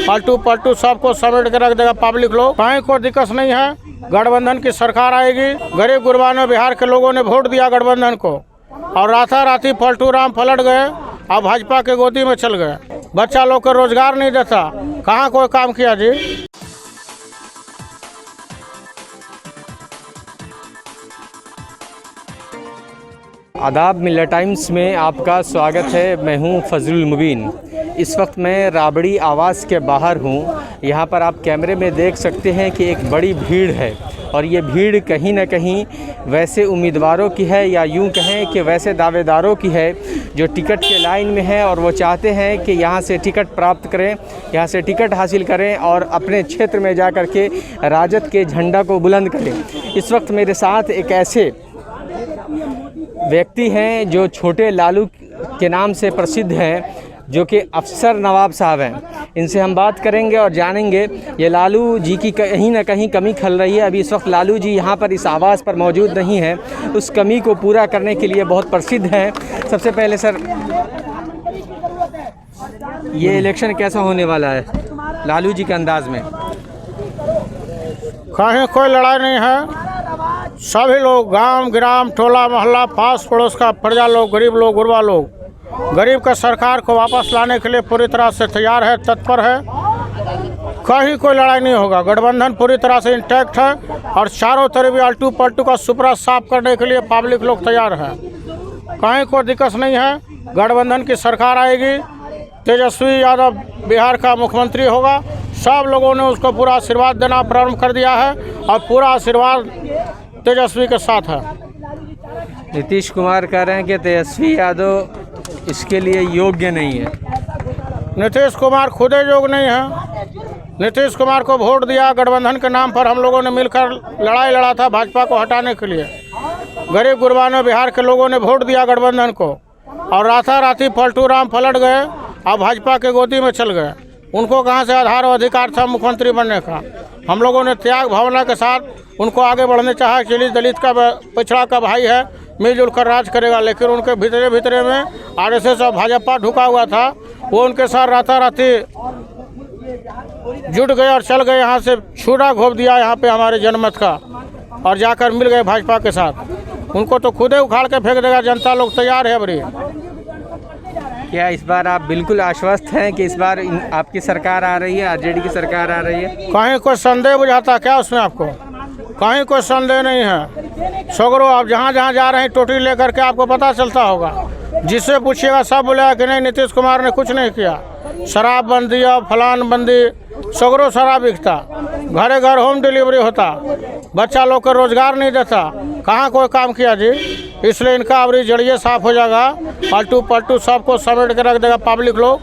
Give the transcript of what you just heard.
आलटू पलटू सबको समेट के रख देगा पब्लिक लोग। कहीं कोई दिक्कत नहीं है। गठबंधन की सरकार आएगी। गरीब गुरबानों बिहार के लोगों ने वोट दिया गठबंधन को और राताराती पलटू राम पलट गए। अब भाजपा के गोदी में चल गए। बच्चा लोग को रोजगार नहीं देता। कहाँ कोई काम किया जी। आदाब, मिल्ला टाइम्स में आपका स्वागत है। मैं हूं फजलुल मुबीन। इस वक्त मैं राबड़ी आवास के बाहर हूं। यहां पर आप कैमरे में देख सकते हैं कि एक बड़ी भीड़ है और ये भीड़ कहीं ना कहीं वैसे उम्मीदवारों की है या यूं कहें कि वैसे दावेदारों की है जो टिकट के लाइन में है और वो चाहते हैं कि यहां से टिकट प्राप्त करें, यहां से टिकट हासिल करें और अपने क्षेत्र में जा कर के राजद के झंडा को बुलंद करें। इस वक्त मेरे साथ एक ऐसे व्यक्ति हैं जो छोटे लालू के नाम से प्रसिद्ध हैं, जो कि अफसर नवाब साहब हैं। इनसे हम बात करेंगे और जानेंगे ये लालू जी की कहीं ना कहीं कमी खल रही है। अभी इस वक्त लालू जी यहाँ पर इस आवास पर मौजूद नहीं है। उस कमी को पूरा करने के लिए बहुत प्रसिद्ध हैं। सबसे पहले सर, ये इलेक्शन कैसा होने वाला है लालू जी के अंदाज में? कहीं कोई लड़ाई नहीं है। सभी लोग गांव ग्राम टोला मोहल्ला पास पड़ोस का प्रजा लोग, गरीब लोग, गुरबा लोग गरीब का सरकार को वापस लाने के लिए पूरी तरह से तैयार है, तत्पर है। कहीं कोई लड़ाई नहीं होगा। गठबंधन पूरी तरह से इंटैक्ट है और चारों तरफ भी आलटू पलटू का सुपरा साफ करने के लिए पब्लिक लोग तैयार है। कहीं कोई दिक्कत नहीं है। गठबंधन की सरकार आएगी। तेजस्वी यादव बिहार का मुख्यमंत्री होगा। सब लोगों ने उसको पूरा आशीर्वाद देना प्रारंभ कर दिया है और पूरा आशीर्वाद तेजस्वी के साथ है। नीतीश कुमार कह रहे हैं कि तेजस्वी यादव इसके लिए योग्य नहीं है। नीतीश कुमार खुद ही योग्य नहीं है। नीतीश कुमार को वोट दिया गठबंधन के नाम पर। हम लोगों ने मिलकर लड़ाई लड़ा था भाजपा को हटाने के लिए। गरीब गुरबानों बिहार के लोगों ने वोट दिया गठबंधन को और राताराती पलटू राम पलट गए। अब भाजपा के गोदी में चल गए। उनको कहाँ से आधार और अधिकार था मुख्यमंत्री बनने का। हम लोगों ने त्याग भावना के साथ उनको आगे बढ़ने चाहा। चलिए, दलित का पिछड़ा का भाई है, मिलजुल कर राज करेगा। लेकिन उनके भीतरे भीतरे में आरएसएस और भाजपा ढुका हुआ था। वो उनके साथ राताराती जुट गए और चल गए। यहाँ से छुरा घोप दिया यहाँ पे हमारे जनमत का और जाकर मिल गए भाजपा के साथ। उनको तो खुदे उखाड़ के फेंक देगा। जनता लोग तैयार है। बड़ी क्या इस बार आप बिल्कुल आश्वस्त हैं कि इस बार आपकी सरकार आ रही है, आरजेडी की सरकार आ रही है? कहीं कोई संदेह बुझाता क्या उसमें आपको? कहीं कोई संदेह नहीं है। सगरो आप जहाँ जहाँ जा रहे हैं टोटी लेकर के आपको पता चलता होगा। जिससे पूछिएगा सब बोलेगा कि नहीं, नीतीश कुमार ने कुछ नहीं किया। शराब बंदी और फलान बंदी, सगरो शराब बिकता, घरे घर होम डिलीवरी होता, बच्चा लोग को रोजगार नहीं देता। कहाँ कोई काम किया जी। इसलिए इनका अब जड़िए साफ हो जाएगा। पलटू पलटू सबको समेट के रख देगा पब्लिक लोग।